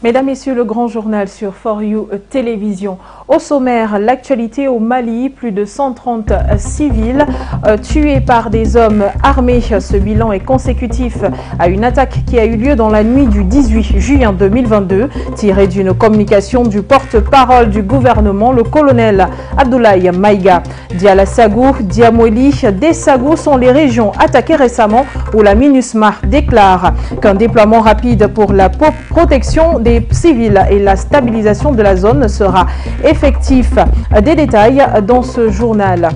Mesdames, Messieurs, le grand journal sur For You Télévision. Au sommaire, l'actualité au Mali, plus de 130 civils tués par des hommes armés. Ce bilan est consécutif à une attaque qui a eu lieu dans la nuit du 18 juillet 2022, tiré d'une communication du porte-parole du gouvernement, le colonel Abdoulaye Maïga. Dialassagou, Diamoueli, Dessagou sont les régions attaquées récemment où la MINUSMA déclare qu'un déploiement rapide pour la protection des civils et la stabilisation de la zone sera effectif. Des détails dans ce journal.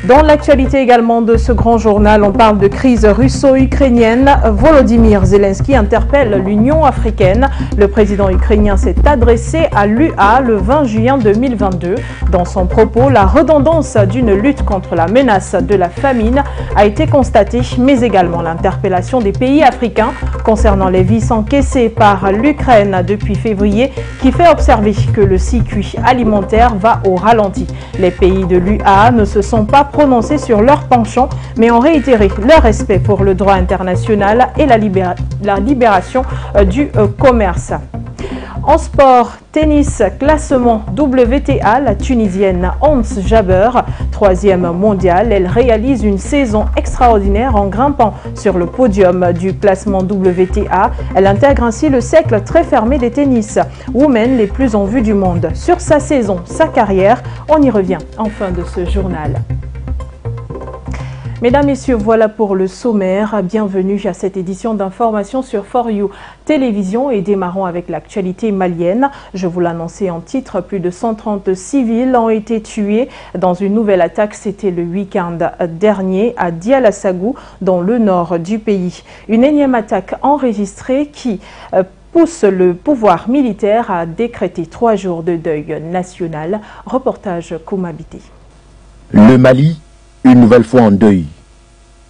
Dans l'actualité également de ce grand journal, on parle de crise russo-ukrainienne. Volodymyr Zelensky interpelle l'Union africaine. Le président ukrainien s'est adressé à l'UA le 20 juillet 2022. Dans son propos, la redondance d'une lutte contre la menace de la famine a été constatée, mais également l'interpellation des pays africains concernant les vies encaissées par l'Ukraine depuis février, qui fait observer que le circuit alimentaire va au ralenti. Les pays de l'UA ne se sont pas prononcés sur leur penchant, mais ont réitéré leur respect pour le droit international et la libération du commerce. En sport, tennis, classement WTA, la Tunisienne Ons Jabeur, 3e mondiale, elle réalise une saison extraordinaire en grimpant sur le podium du classement WTA. Elle intègre ainsi le cercle très fermé des tennis women les plus en vue du monde. Sur sa saison, sa carrière, on y revient en fin de ce journal. Mesdames, Messieurs, voilà pour le sommaire. Bienvenue à cette édition d'information sur For You Télévision et démarrons avec l'actualité malienne. Je vous l'annonçais en titre, plus de 130 civils ont été tués dans une nouvelle attaque. C'était le week-end dernier à Dialassagou, dans le nord du pays. Une énième attaque enregistrée qui pousse le pouvoir militaire à décréter 3 jours de deuil national. Reportage Koumabité. Le Mali, une nouvelle fois en deuil.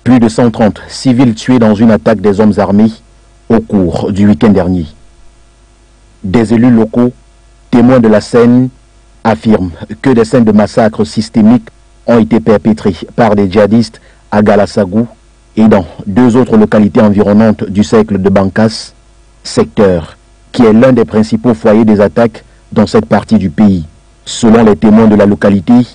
Plus de 130 civils tués dans une attaque des hommes armés au cours du week-end dernier. Des élus locaux, témoins de la scène, affirment que des scènes de massacres systémiques ont été perpétrées par des djihadistes à Galassagou et dans 2 autres localités environnantes du cercle de Bankas, secteur qui est l'un des principaux foyers des attaques dans cette partie du pays. Selon les témoins de la localité,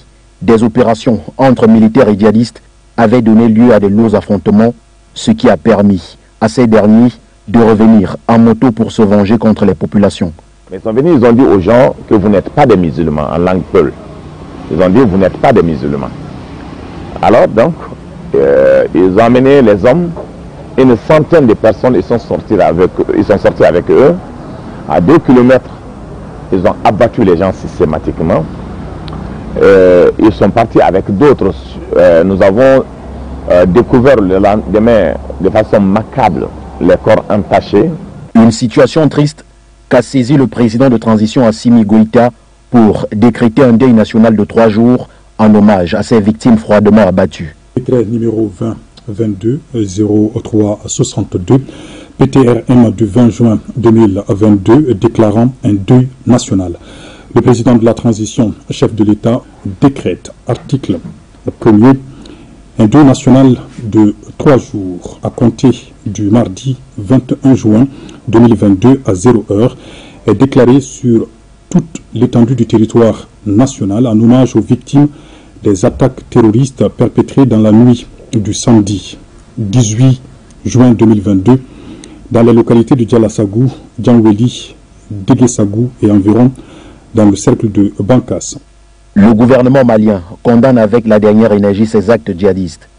des opérations entre militaires et djihadistes avaient donné lieu à de lourds affrontements, ce qui a permis à ces derniers de revenir en moto pour se venger contre les populations. Ils sont venus, ils ont dit aux gens que vous n'êtes pas des musulmans, en langue peul. Ils ont dit vous n'êtes pas des musulmans. Alors donc, ils ont amené les hommes, une centaine de personnes, ils sont sortis avec eux. À 2 kilomètres, ils ont abattu les gens systématiquement. Ils sont partis avec d'autres. Nous avons découvert le lendemain de façon macabre les corps entachés. Une situation triste qu'a saisi le président de transition Assimi Goïta pour décréter un deuil national de 3 jours en hommage à ces victimes froidement abattues. Décret numéro 20-22-03-62, PTRM du 20 juin 2022 déclarant un deuil national. Le président de la transition, chef de l'État, décrète, article 1er, un deuil national de 3 jours à compter du mardi 21 juin 2022 à 0h est déclaré sur toute l'étendue du territoire national en hommage aux victimes des attaques terroristes perpétrées dans la nuit du samedi 18 juin 2022 dans les localités de Dialassagou, Dianweli, Déguessagou et environ dans le cercle de Bankas. Le gouvernement malien condamne avec la dernière énergie ces actes djihadistes.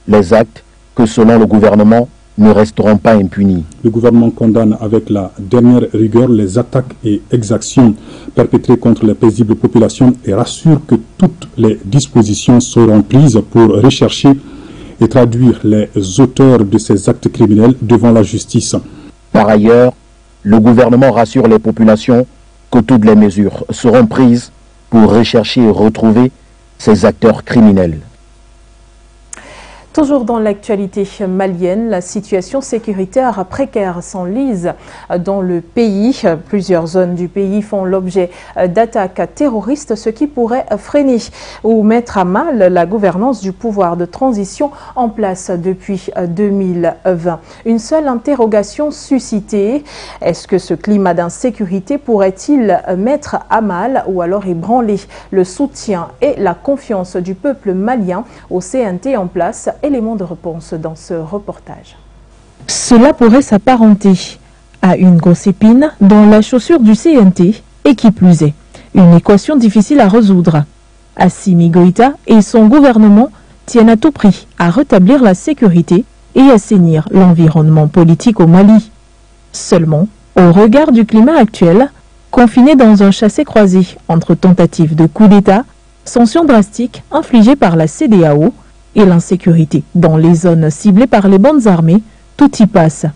Les actes que, selon le gouvernement, ne resteront pas impunis. Le gouvernement condamne avec la dernière rigueur les attaques et exactions perpétrées contre les paisibles populations et rassure que toutes les dispositions seront prises pour rechercher et traduire les auteurs de ces actes criminels devant la justice. Par ailleurs, le gouvernement rassure les populations que toutes les mesures seront prises pour rechercher et retrouver ces acteurs criminels. Toujours dans l'actualité malienne, la situation sécuritaire précaire s'enlise dans le pays. Plusieurs zones du pays font l'objet d'attaques terroristes, ce qui pourrait freiner ou mettre à mal la gouvernance du pouvoir de transition en place depuis 2020. Une seule interrogation suscitée, est-ce que ce climat d'insécurité pourrait-il mettre à mal ou alors ébranler le soutien et la confiance du peuple malien au CNT en place? Élément de réponse dans ce reportage. Cela pourrait s'apparenter à une grosse épine dans la chaussure du CNT et qui plus est, une équation difficile à résoudre. Assimi Goïta et son gouvernement tiennent à tout prix à rétablir la sécurité et assainir l'environnement politique au Mali. Seulement, au regard du climat actuel, confiné dans un chassé-croisé entre tentatives de coup d'État, sanctions drastiques infligées par la CEDEAO et l'insécurité dans les zones ciblées par les bandes armées, tout y passe.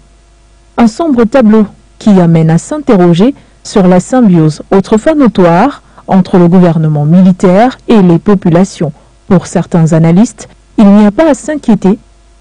Un sombre tableau qui amène à s'interroger sur la symbiose autrefois notoire entre le gouvernement militaire et les populations. Pour certains analystes, il n'y a pas à s'inquiéter.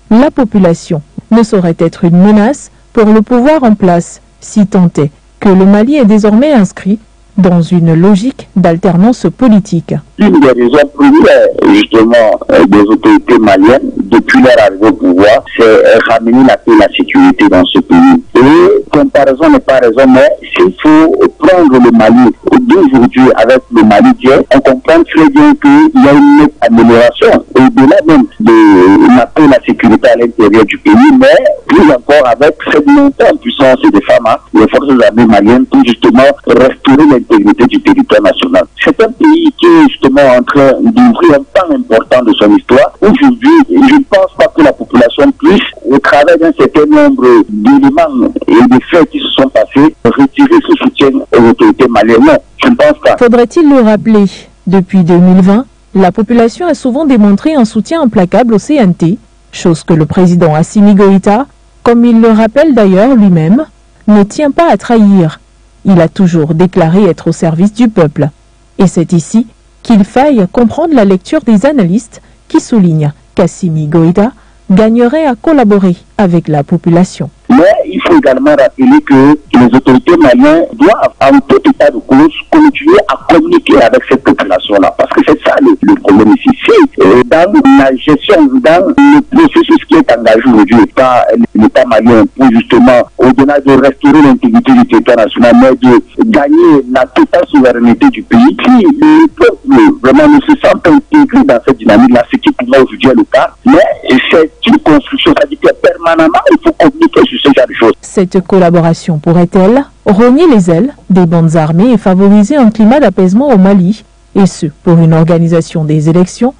La population ne saurait être une menace pour le pouvoir en place, si tant est que le Mali est désormais inscrit dans une logique d'alternance politique. Une des raisons premières, justement, des autorités maliennes, depuis leur arrivée au pouvoir, c'est ramener la paix et la sécurité dans ce pays. Et comparaison n'est pas raison, mais s'il faut prendre le Mali d'aujourd'hui avec le Mali d'hier, on comprend très bien qu'il y a une nette amélioration. Au-delà même de la paix et la sécurité à l'intérieur du pays, mais plus encore avec cette montée en puissance des femmes, les forces armées maliennes, pour justement restaurer l'intégrité du territoire national. C'est un pays qui est justement en train d'ouvrir un pan important de son histoire. Aujourd'hui, je ne pense pas que la population puisse, au travers d'un certain nombre d'éléments et de faits qui se sont passés, retirer ce soutien aux autorités maliennes. Non, je ne pense pas. Faudrait-il le rappeler, depuis 2020, la population a souvent démontré un soutien implacable au CNT, chose que le président Assimi Goïta, comme il le rappelle d'ailleurs lui-même, ne tient pas à trahir. Il a toujours déclaré être au service du peuple. Et c'est ici qu'il faille comprendre la lecture des analystes qui soulignent qu'Assimi Goïta gagnerait à collaborer avec la population. Mais il faut également rappeler que les autorités maliennes doivent, en tout état de cause, continuer à communiquer avec cette population-là. Parce que c'est ça le problème ici. Si dans la gestion, dans le processus qui est engagé aujourd'hui par l'État malien pour justement, au-delà de restaurer l'intégrité du territoire national, mais de gagner la totale souveraineté du pays, si le peuple vraiment ne se sent intégré dans cette dynamique-là, ce qui pour moi aujourd'hui est le cas, mais c'est une construction, c'est-à-dire que permanemment, il faut communiquer sur ce genre de choses. Cette collaboration pourrait-elle rogner les ailes des bandes armées et favoriser un climat d'apaisement au Mali, et ce, pour une organisation des élections?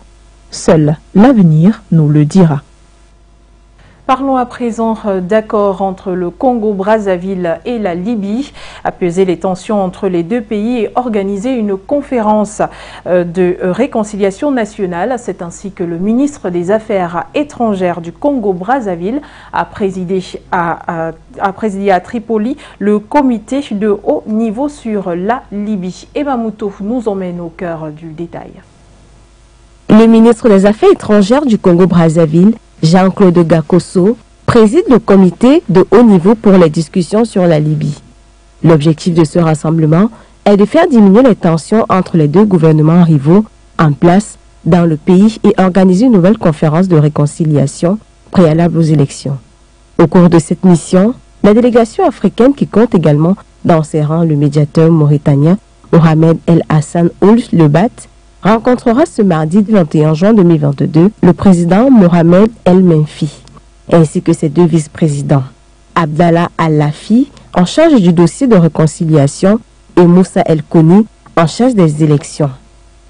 Seul l'avenir nous le dira. Parlons à présent d'accords entre le Congo-Brazzaville et la Libye. Apaiser les tensions entre les deux pays et organiser une conférence de réconciliation nationale. C'est ainsi que le ministre des Affaires étrangères du Congo-Brazzaville a présidé à Tripoli le comité de haut niveau sur la Libye. Emma Mouto nous emmène au cœur du détail. Le ministre des Affaires étrangères du Congo-Brazzaville, Jean-Claude Gakoso, préside le comité de haut niveau pour les discussions sur la Libye. L'objectif de ce rassemblement est de faire diminuer les tensions entre les deux gouvernements rivaux en place dans le pays et organiser une nouvelle conférence de réconciliation préalable aux élections. Au cours de cette mission, la délégation africaine qui compte également dans ses rangs le médiateur mauritanien Mohamed El Hassan Ould Lebat rencontrera ce mardi 21 juin 2022 le président Mohamed El Menfi, ainsi que ses deux vice-présidents, Abdallah Al-Lafi, en charge du dossier de réconciliation, et Moussa El Koni, en charge des élections.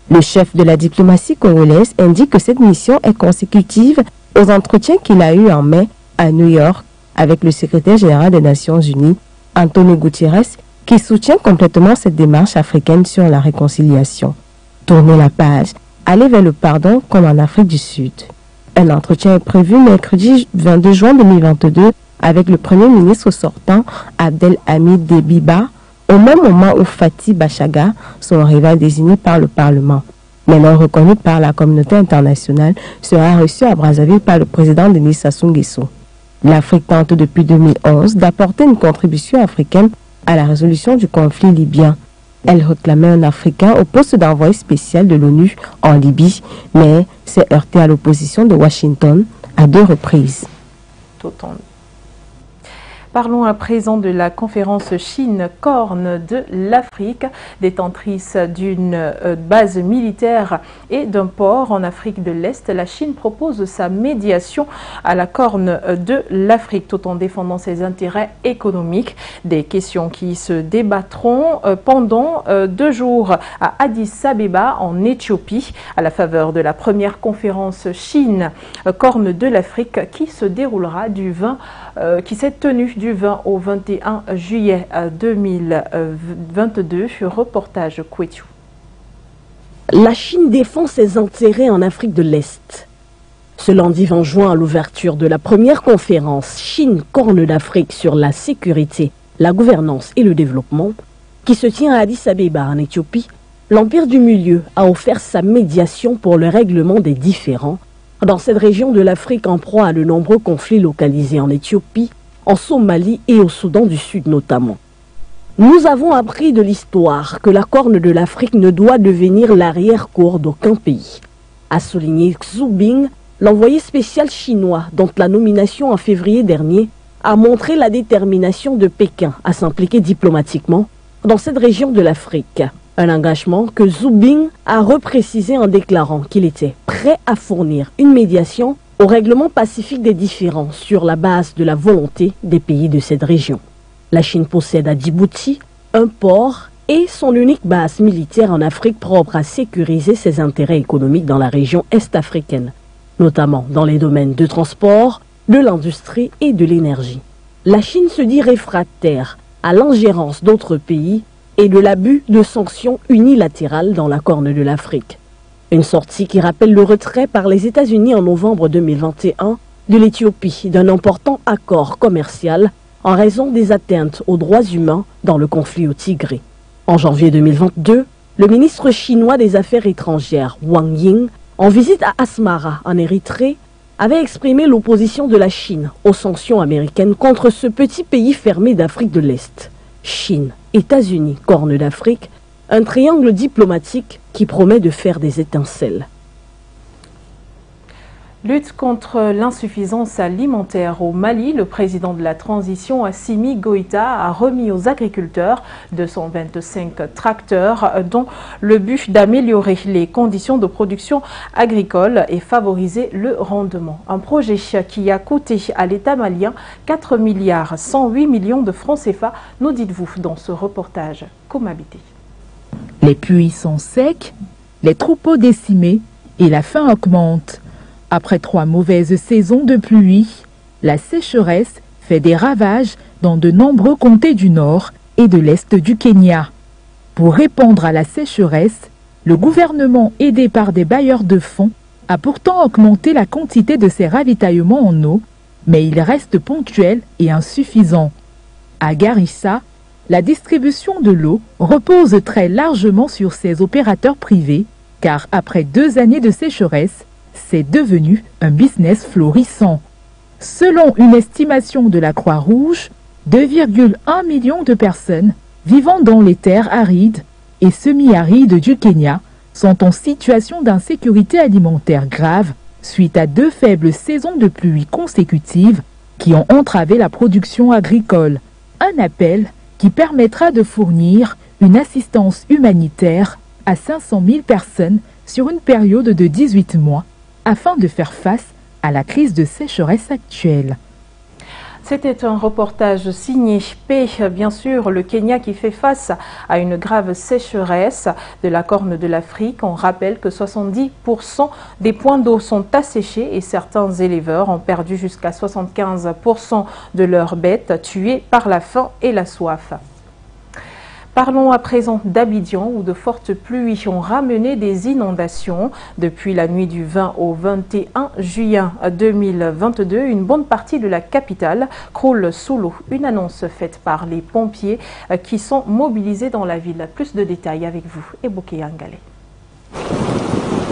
Le chef de la diplomatie congolaise indique que cette mission est consécutive aux entretiens qu'il a eus en mai à New York avec le secrétaire général des Nations Unies, Antonio Guterres, qui soutient complètement cette démarche africaine sur la réconciliation. Tourner la page, aller vers le pardon comme en Afrique du Sud. Un entretien est prévu mercredi 22 juin 2022 avec le Premier ministre sortant Abdelhamid Dbeibah, au même moment où Fatou Bachaga, son rival désigné par le Parlement, mais non reconnue par la communauté internationale, sera reçue à Brazzaville par le président Denis Sassou Nguesso. L'Afrique tente depuis 2011 d'apporter une contribution africaine à la résolution du conflit libyen. Elle réclamait un Africain au poste d'envoyé spécial de l'ONU en Libye, mais s'est heurtée à l'opposition de Washington à 2 reprises. Parlons à présent de la conférence Chine Corne de l'Afrique, détentrice d'une base militaire et d'un port en Afrique de l'Est. La Chine propose sa médiation à la Corne de l'Afrique tout en défendant ses intérêts économiques. Des questions qui se débattront pendant 2 jours à Addis Abeba en Éthiopie à la faveur de la première conférence Chine Corne de l'Afrique qui se déroulera qui s'est tenue du 20 au 21 juillet 2022. Reportage Kwetu. La Chine défend ses intérêts en Afrique de l'Est. Ce lundi 20 juin, à l'ouverture de la première conférence Chine-Corne d'Afrique sur la sécurité, la gouvernance et le développement, qui se tient à Addis Abeba en Éthiopie, l'Empire du Milieu a offert sa médiation pour le règlement des différends dans cette région de l'Afrique en proie à de nombreux conflits localisés en Éthiopie, en Somalie et au Soudan du Sud notamment. Nous avons appris de l'histoire que la Corne de l'Afrique ne doit devenir l'arrière-cour d'aucun pays, a souligné Xu Bing, l'envoyé spécial chinois dont la nomination en février dernier a montré la détermination de Pékin à s'impliquer diplomatiquement dans cette région de l'Afrique. Un engagement que Xu Bing a reprécisé en déclarant qu'il était prêt à fournir une médiation au règlement pacifique des différends sur la base de la volonté des pays de cette région. La Chine possède à Djibouti un port et son unique base militaire en Afrique propre à sécuriser ses intérêts économiques dans la région est-africaine, notamment dans les domaines de transport, de l'industrie et de l'énergie. La Chine se dit réfractaire à l'ingérence d'autres pays et de l'abus de sanctions unilatérales dans la Corne de l'Afrique. Une sortie qui rappelle le retrait par les États-Unis en novembre 2021 de l'Éthiopie d'un important accord commercial en raison des atteintes aux droits humains dans le conflit au Tigré. En janvier 2022, le ministre chinois des Affaires étrangères, Wang Ying, en visite à Asmara, en Érythrée, avait exprimé l'opposition de la Chine aux sanctions américaines contre ce petit pays fermé d'Afrique de l'Est. Chine, États-Unis, Corne d'Afrique, un triangle diplomatique qui promet de faire des étincelles. Lutte contre l'insuffisance alimentaire au Mali, le président de la transition, Assimi Goïta, a remis aux agriculteurs 225 tracteurs dont le but d'améliorer les conditions de production agricole et favoriser le rendement. Un projet qui a coûté à l'État malien 4 milliards 108 millions de francs CFA, nous dites-vous dans ce reportage Comabité. Les puits sont secs, les troupeaux décimés et la faim augmente. Après 3 mauvaises saisons de pluie, la sécheresse fait des ravages dans de nombreux comtés du nord et de l'est du Kenya. Pour répondre à la sécheresse, le gouvernement, aidé par des bailleurs de fonds, a pourtant augmenté la quantité de ses ravitaillements en eau, mais il reste ponctuel et insuffisant. À Garissa, la distribution de l'eau repose très largement sur ses opérateurs privés, car après 2 années de sécheresse, c'est devenu un business florissant. Selon une estimation de la Croix-Rouge, 2,1 millions de personnes vivant dans les terres arides et semi-arides du Kenya sont en situation d'insécurité alimentaire grave suite à 2 faibles saisons de pluie consécutives qui ont entravé la production agricole. Un appel qui permettra de fournir une assistance humanitaire à 500 000 personnes sur une période de 18 mois afin de faire face à la crise de sécheresse actuelle. C'était un reportage signé P, bien sûr, le Kenya qui fait face à une grave sécheresse de la Corne de l'Afrique. On rappelle que 70% des points d'eau sont asséchés et certains éleveurs ont perdu jusqu'à 75% de leurs bêtes tuées par la faim et la soif. Parlons à présent d'Abidjan où de fortes pluies ont ramené des inondations. Depuis la nuit du 20 au 21 juillet 2022, une bonne partie de la capitale croule sous l'eau. Une annonce faite par les pompiers qui sont mobilisés dans la ville. Plus de détails avec vous, Eboke Yangale.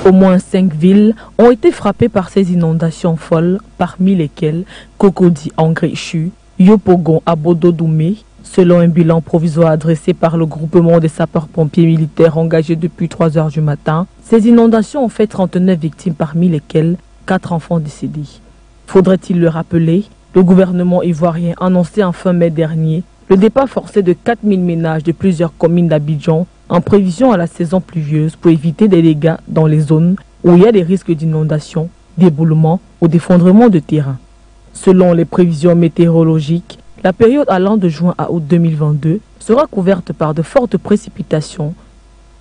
Au moins 5 villes ont été frappées par ces inondations folles, parmi lesquelles Cocody en Gréchu, Yopogon à Bodo-Doumé, selon un bilan provisoire dressé par le groupement des sapeurs-pompiers militaires engagés depuis 3 heures du matin. Ces inondations ont fait 39 victimes, parmi lesquelles 4 enfants décédés. Faudrait-il le rappeler, le gouvernement ivoirien annonçait en fin mai dernier le départ forcé de 4000 ménages de plusieurs communes d'Abidjan en prévision à la saison pluvieuse pour éviter des dégâts dans les zones où il y a des risques d'inondation, d'éboulement ou d'effondrement de terrain. Selon les prévisions météorologiques, la période allant de juin à août 2022 sera couverte par de fortes précipitations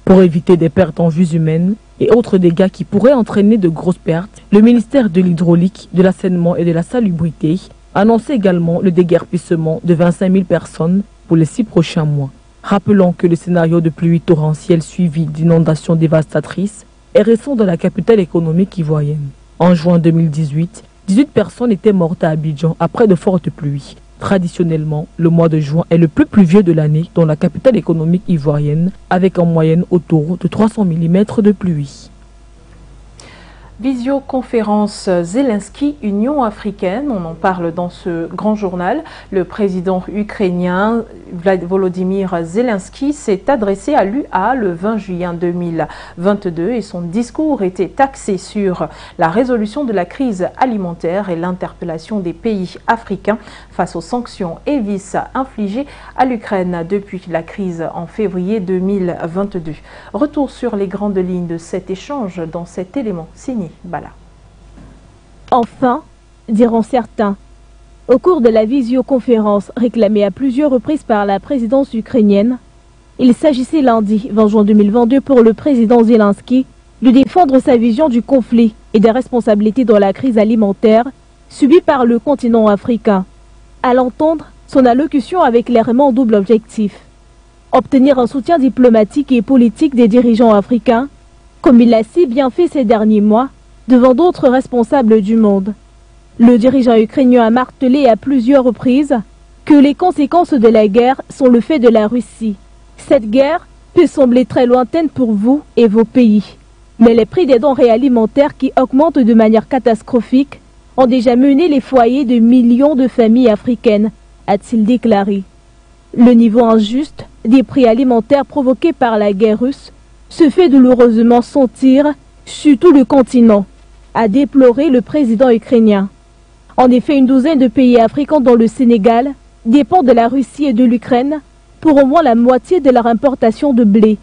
pour éviter des pertes en vies humaines et autres dégâts qui pourraient entraîner de grosses pertes. Le ministère de l'Hydraulique, de l'Assainissement et de la Salubrité annonçait également le déguerpissement de 25 000 personnes pour les 6 prochains mois. Rappelons que le scénario de pluie torrentielle suivi d'inondations dévastatrices est récent dans la capitale économique ivoirienne. En juin 2018, 18 personnes étaient mortes à Abidjan après de fortes pluies. Traditionnellement, le mois de juin est le plus pluvieux de l'année dans la capitale économique ivoirienne, avec en moyenne autour de 300 mm de pluie. Visioconférence Zelensky-Union africaine, on en parle dans ce grand journal. Le président ukrainien Volodymyr Zelensky s'est adressé à l'UA le 20 juillet 2022 et son discours était axé sur la résolution de la crise alimentaire et l'interpellation des pays africains face aux sanctions et vices infligées à l'Ukraine depuis la crise en février 2022. Retour sur les grandes lignes de cet échange dans cet élément signé Bala. Enfin, diront certains, au cours de la visioconférence réclamée à plusieurs reprises par la présidence ukrainienne, il s'agissait lundi 20 juin 2022 pour le président Zelensky de défendre sa vision du conflit et des responsabilités dans la crise alimentaire subie par le continent africain. À l'entendre, son allocution avait clairement double objectif: obtenir un soutien diplomatique et politique des dirigeants africains, comme il l'a si bien fait ces derniers mois devant d'autres responsables du monde. Le dirigeant ukrainien a martelé à plusieurs reprises que les conséquences de la guerre sont le fait de la Russie. Cette guerre peut sembler très lointaine pour vous et vos pays, mais les prix des denrées alimentaires qui augmentent de manière catastrophique ont déjà mené les foyers de millions de familles africaines, a-t-il déclaré. Le niveau injuste des prix alimentaires provoqués par la guerre russe se fait douloureusement sentir sur tout le continent, a déploré le président ukrainien. En effet, une douzaine de pays africains dont le Sénégal dépendent de la Russie et de l'Ukraine pour au moins la moitié de leur importation de blé.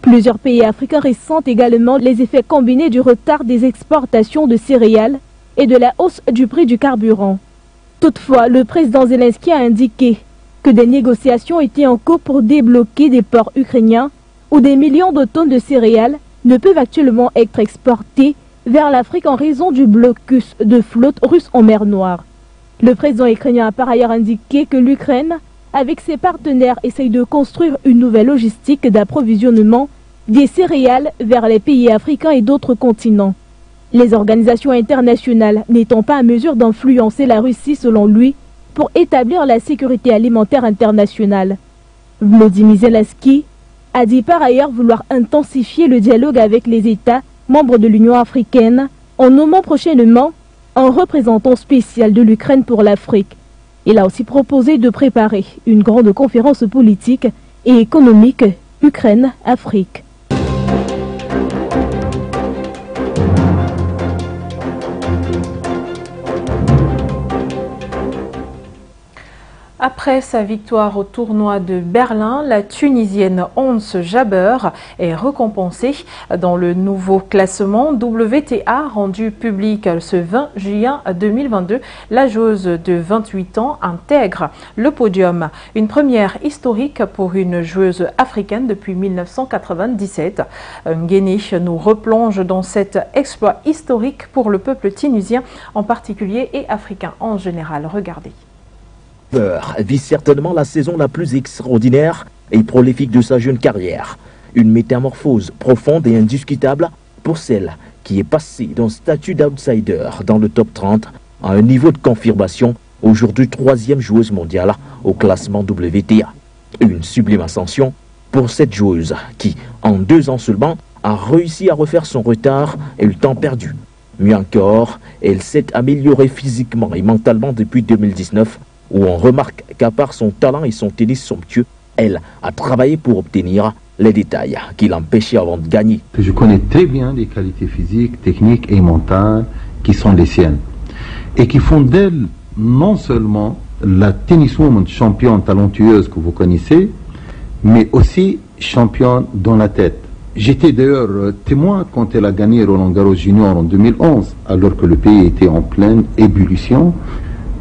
Plusieurs pays africains ressentent également les effets combinés du retard des exportations de céréales et de la hausse du prix du carburant. Toutefois, le président Zelensky a indiqué que des négociations étaient en cours pour débloquer des ports ukrainiens où des millions de tonnes de céréales ne peuvent actuellement être exportées vers l'Afrique en raison du blocus de flotte russe en mer Noire. Le président ukrainien a par ailleurs indiqué que l'Ukraine, avec ses partenaires, essaye de construire une nouvelle logistique d'approvisionnement des céréales vers les pays africains et d'autres continents. Les organisations internationales n'étant pas à mesure d'influencer la Russie selon lui pour établir la sécurité alimentaire internationale. Volodymyr Zelensky a dit par ailleurs vouloir intensifier le dialogue avec les États membres de l'Union africaine en nommant prochainement un représentant spécial de l'Ukraine pour l'Afrique. Il a aussi proposé de préparer une grande conférence politique et économique Ukraine-Afrique. Après sa victoire au tournoi de Berlin, la Tunisienne Ons Jabeur est récompensée dans le nouveau classement WTA rendu public ce 20 juillet 2022. La joueuse de 28 ans intègre le podium, une première historique pour une joueuse africaine depuis 1997. Nguéné nous replonge dans cet exploit historique pour le peuple tunisien en particulier et africain en général. Regardez. Vit certainement la saison la plus extraordinaire et prolifique de sa jeune carrière. Une métamorphose profonde et indiscutable pour celle qui est passée d'un statut d'outsider dans le top 30 à un niveau de confirmation, aujourd'hui 3e joueuse mondiale au classement WTA. Une sublime ascension pour cette joueuse qui, en 2 ans seulement, a réussi à refaire son retard et le temps perdu. Mieux encore, elle s'est améliorée physiquement et mentalement depuis 2019, où on remarque qu'à part son talent et son tennis somptueux, elle a travaillé pour obtenir les détails qui l'empêchaient avant de gagner. Je connais très bien les qualités physiques, techniques et mentales qui sont les siennes et qui font d'elle non seulement la tenniswoman championne talentueuse que vous connaissez, mais aussi championne dans la tête. J'étais d'ailleurs témoin quand elle a gagné Roland Garros Junior en 2011, alors que le pays était en pleine ébullition.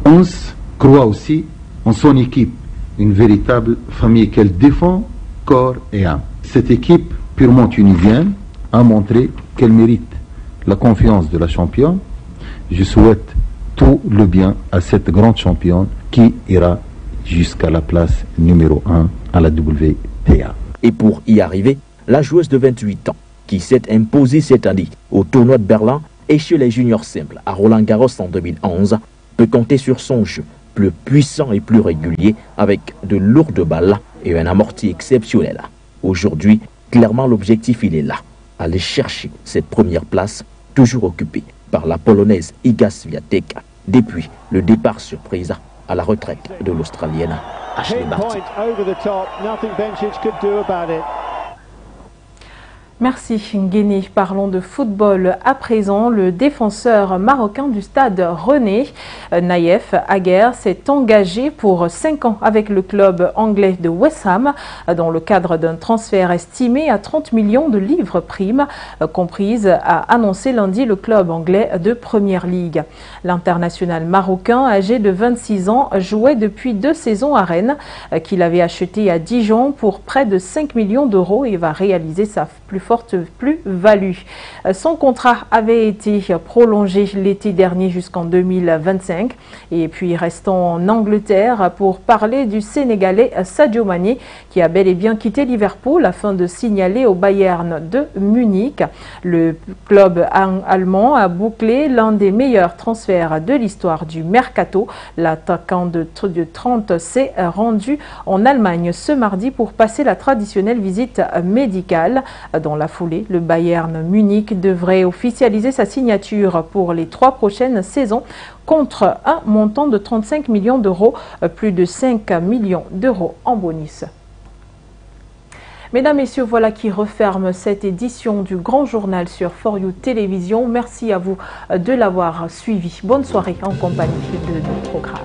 Ons croit aussi en son équipe, une véritable famille qu'elle défend corps et âme. Cette équipe purement tunisienne a montré qu'elle mérite la confiance de la championne. Je souhaite tout le bien à cette grande championne qui ira jusqu'à la place numéro 1 à la WTA. Et pour y arriver, la joueuse de 28 ans, qui s'est imposée cette année au tournoi de Berlin et chez les juniors simples à Roland Garros en 2011, peut compter sur son jeu plus puissant et plus régulier avec de lourdes balles et un amorti exceptionnel. Aujourd'hui, clairement l'objectif il est là, aller chercher cette première place toujours occupée par la Polonaise Iga Swiatek depuis le départ surprise à la retraite de l'Australienne Ashley Barty. Merci Nguéné. Parlons de football à présent. Le défenseur marocain du stade René, Naïef Aguer, s'est engagé pour 5 ans avec le club anglais de West Ham dans le cadre d'un transfert estimé à 30 millions de livres primes comprises, a annoncé lundi le club anglais de Première Ligue. L'international marocain, âgé de 26 ans, jouait depuis 2 saisons à Rennes, qu'il avait acheté à Dijon pour près de 5 millions d'euros et va réaliser sa plus forte plus-value. Son contrat avait été prolongé l'été dernier jusqu'en 2025. Et puis restons en Angleterre pour parler du Sénégalais Sadio Mané qui a bel et bien quitté Liverpool afin de signaler au Bayern de Munich. Le club allemand a bouclé l'un des meilleurs transferts de l'histoire du mercato. L'attaquant de 30 s'est rendu en Allemagne ce mardi pour passer la traditionnelle visite médicale. Dans la foulée, le Bayern Munich devrait officialiser sa signature pour les 3 prochaines saisons contre un montant de 35 millions d'euros, plus de 5 millions d'euros en bonus. Mesdames, Messieurs, voilà qui referme cette édition du Grand Journal sur For You Télévision. Merci à vous de l'avoir suivi. Bonne soirée en compagnie de nos programmes.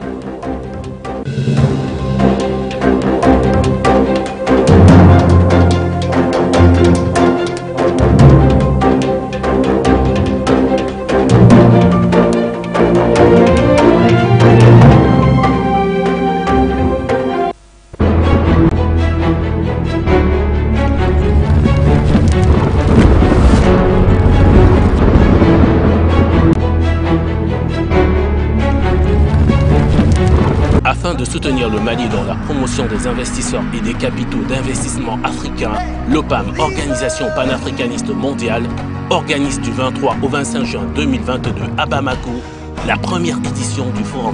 Afin de soutenir le Mali dans la promotion des investisseurs et des capitaux d'investissement africains, l'OPAM, Organisation panafricaniste mondiale, organise du 23 au 25 juin 2022 à Bamako la première édition du Forum